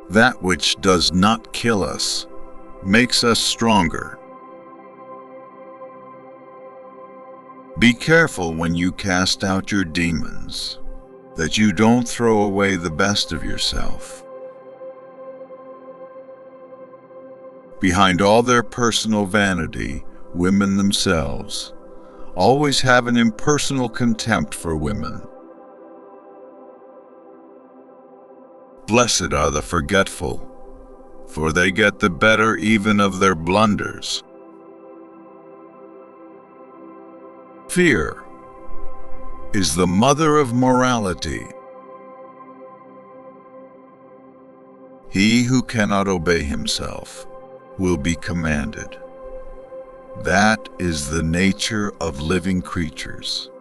That which does not kill us makes us stronger. Be careful when you cast out your demons, that you don't throw away the best of yourself. Behind all their personal vanity, women themselves always have an impersonal contempt for women. Blessed are the forgetful, for they get the better even of their blunders. Fear is the mother of morality. He who cannot obey himself will be commanded. That is the nature of living creatures.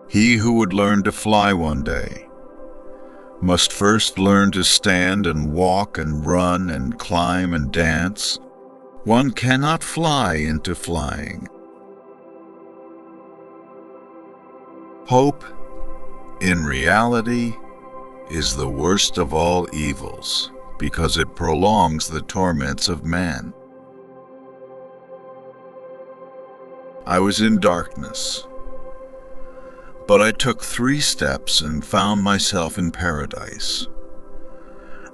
He who would learn to fly one day must first learn to stand and walk and run and climb and dance. One cannot fly into flying. Hope, in reality, is the worst of all evils, because it prolongs the torments of man. I was in darkness, but I took 3 steps and found myself in paradise.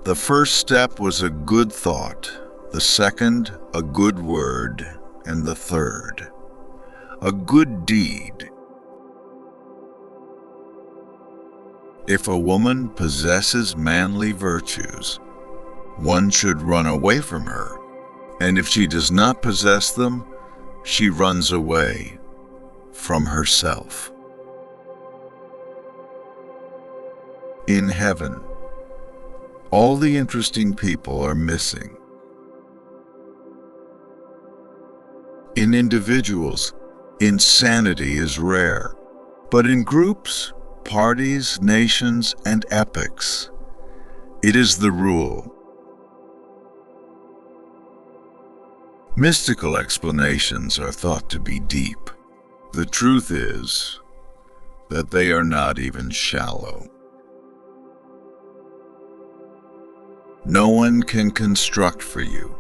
The first step was a good thought, the second, a good word, and the third, a good deed. If a woman possesses manly virtues, one should run away from her, and if she does not possess them, she runs away from herself. In heaven, all the interesting people are missing. In individuals, insanity is rare, but in groups, parties, nations, and epochs, it is the rule. Mystical explanations are thought to be deep. The truth is that they are not even shallow. No one can construct for you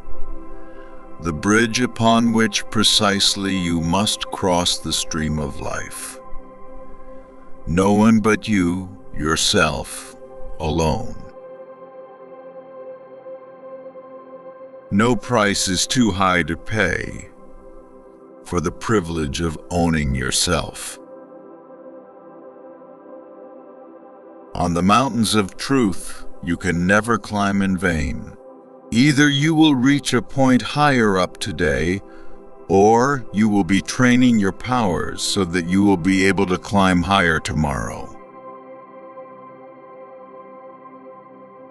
the bridge upon which precisely you must cross the stream of life. No one but you, yourself, alone. No price is too high to pay for the privilege of owning yourself. On the mountains of truth, you can never climb in vain. Either you will reach a point higher up today, or you will be training your powers so that you will be able to climb higher tomorrow.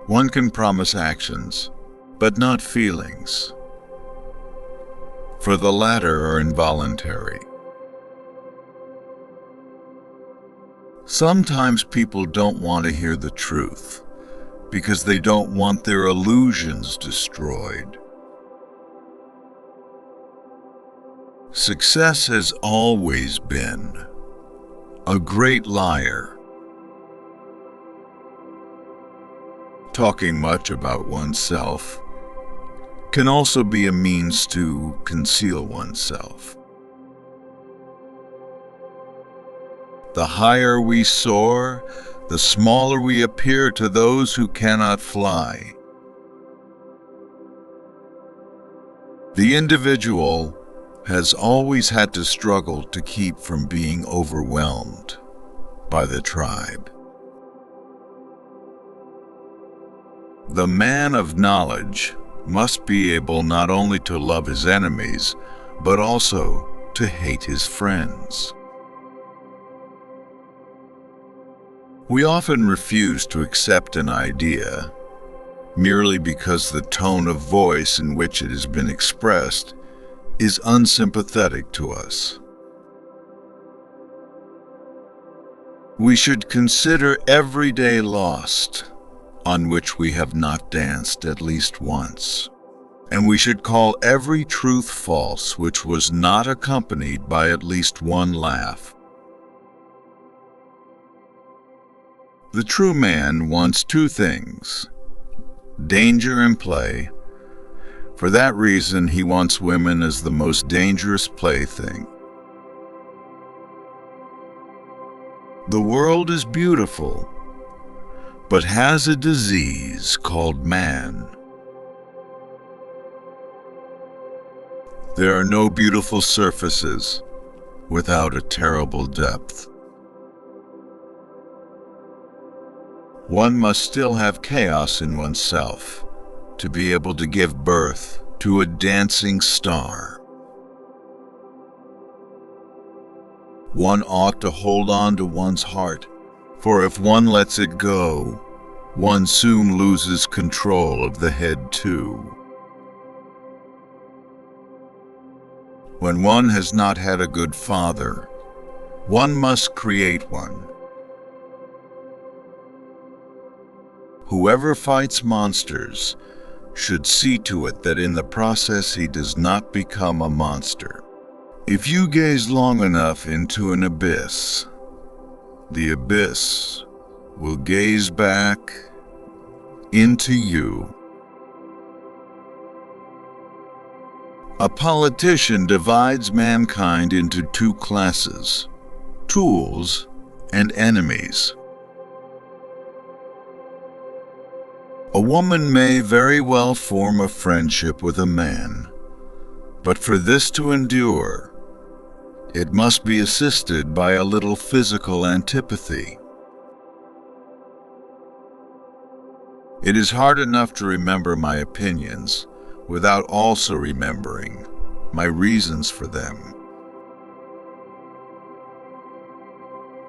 One can promise actions, but not feelings, for the latter are involuntary. Sometimes people don't want to hear the truth, because they don't want their illusions destroyed. Success has always been a great liar. Talking much about oneself can also be a means to conceal oneself. The higher we soar, the smaller we appear to those who cannot fly. The individual has always had to struggle to keep from being overwhelmed by the tribe. The man of knowledge must be able not only to love his enemies, but also to hate his friends. We often refuse to accept an idea merely because the tone of voice in which it has been expressed is unsympathetic to us. We should consider every day lost on which we have not danced at least once, and we should call every truth false which was not accompanied by at least one laugh. The true man wants two things: danger and play. For that reason, he wants women as the most dangerous plaything. The world is beautiful, but has a disease called man. There are no beautiful surfaces without a terrible depth. One must still have chaos in oneself to be able to give birth to a dancing star. One ought to hold on to one's heart, for if one lets it go, one soon loses control of the head too. When one has not had a good father, one must create one. Whoever fights monsters should see to it that in the process he does not become a monster. If you gaze long enough into an abyss, the abyss will gaze back into you. A politician divides mankind into two classes: tools and enemies. A woman may very well form a friendship with a man, but for this to endure, it must be assisted by a little physical antipathy. It is hard enough to remember my opinions without also remembering my reasons for them.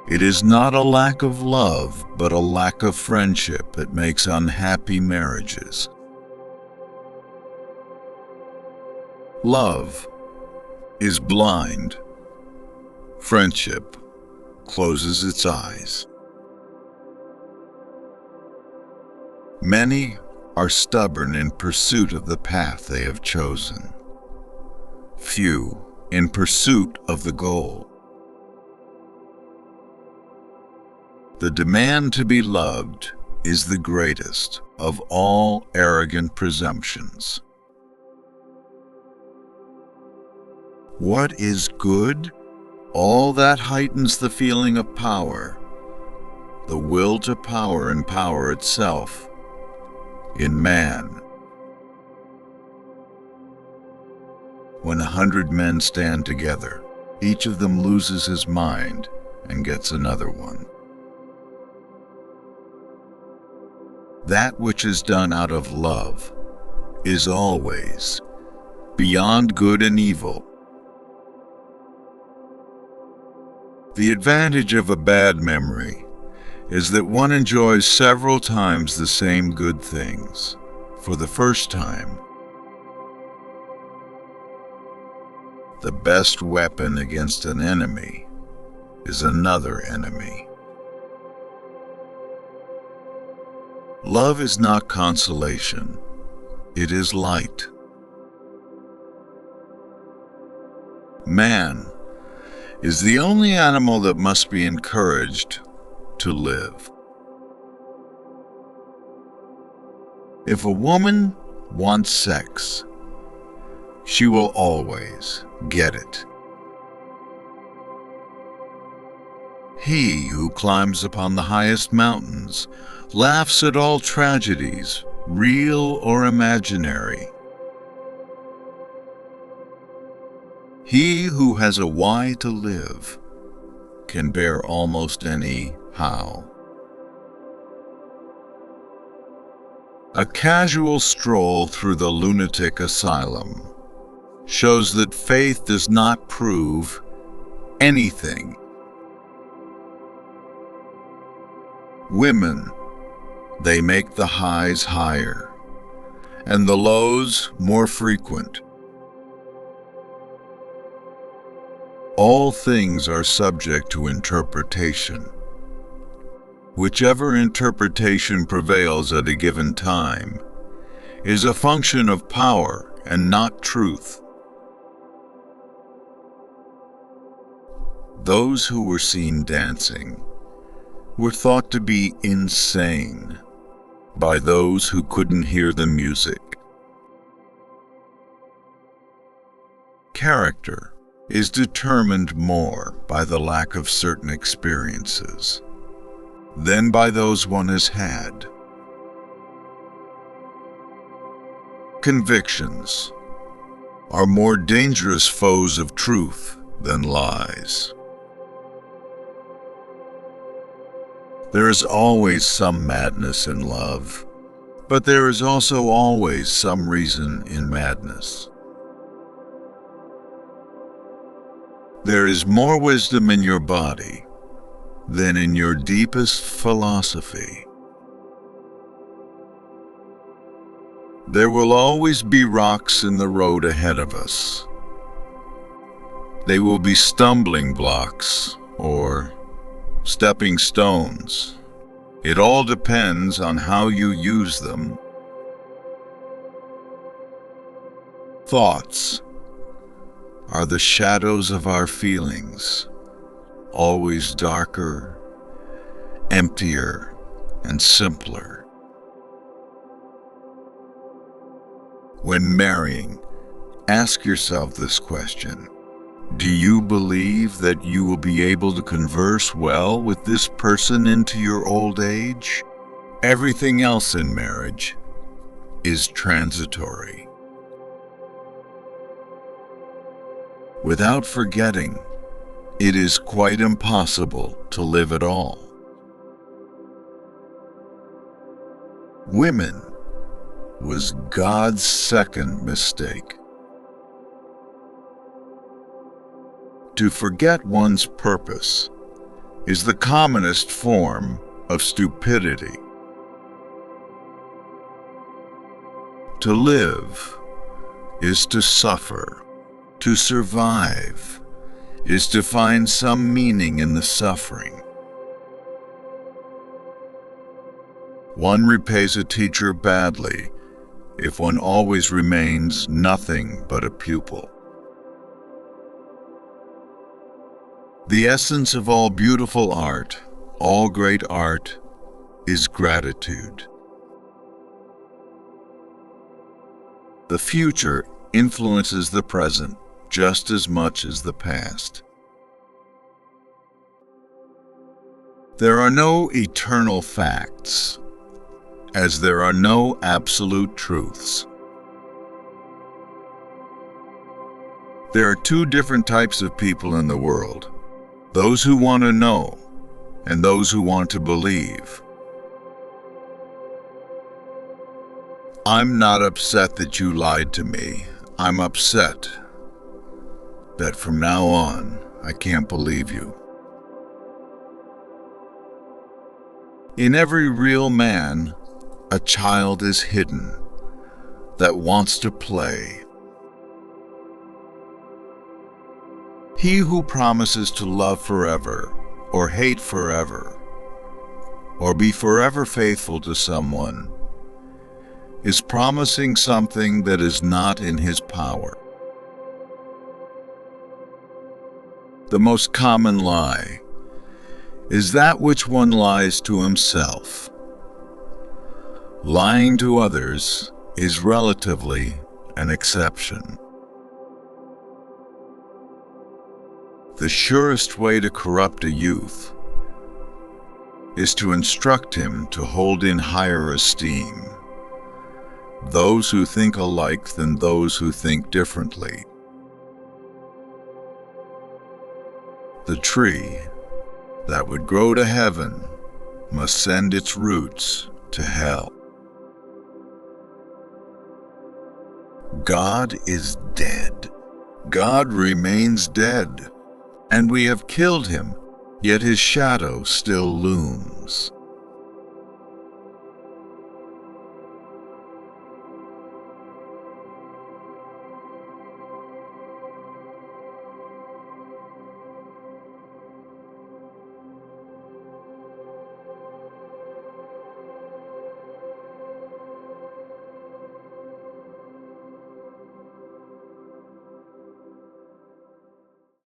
It is not a lack of love, but a lack of friendship that makes unhappy marriages. Love is blind. Friendship closes its eyes. Many are stubborn in pursuit of the path they have chosen. Few in pursuit of the goal. The demand to be loved is the greatest of all arrogant presumptions. What is good? All that heightens the feeling of power, the will to power and power itself in man. When 100 men stand together, each of them loses his mind and gets another one. That which is done out of love is always beyond good and evil. The advantage of a bad memory is that one enjoys several times the same good things for the first time. The best weapon against an enemy is another enemy. Love is not consolation, it is light. Man is the only animal that must be encouraged to live. If a woman wants sex, she will always get it. He who climbs upon the highest mountains laughs at all tragedies, real or imaginary. He who has a why to live can bear almost any how. A casual stroll through the lunatic asylum shows that faith does not prove anything. Women, they make the highs higher and the lows more frequent. All things are subject to interpretation. Whichever interpretation prevails at a given time is a function of power and not truth. Those who were seen dancing were thought to be insane by those who couldn't hear the music. Character is determined more by the lack of certain experiences than by those one has had. Convictions are more dangerous foes of truth than lies. There is always some madness in love, but there is also always some reason in madness. There is more wisdom in your body than in your deepest philosophy. There will always be rocks in the road ahead of us. They will be stumbling blocks or stepping stones. It all depends on how you use them. Thoughts are the shadows of our feelings, always darker, emptier, and simpler. When marrying, ask yourself this question: do you believe that you will be able to converse well with this person into your old age? Everything else in marriage is transitory. Without forgetting, it is quite impossible to live at all. Women was God's second mistake. To forget one's purpose is the commonest form of stupidity. To live is to suffer. To survive is to find some meaning in the suffering. One repays a teacher badly if one always remains nothing but a pupil. The essence of all beautiful art, all great art, is gratitude. The future influences the present just as much as the past. There are no eternal facts, as there are no absolute truths. There are two different types of people in the world: those who want to know and those who want to believe. I'm not upset that you lied to me. I'm upset that from now on, I can't believe you. In every real man, a child is hidden that wants to play. He who promises to love forever, or hate forever, or be forever faithful to someone, is promising something that is not in his power. The most common lie is that which one lies to himself. Lying to others is relatively an exception. The surest way to corrupt a youth is to instruct him to hold in higher esteem those who think alike than those who think differently. The tree that would grow to heaven must send its roots to hell. God is dead. God remains dead, and we have killed him, yet his shadow still looms.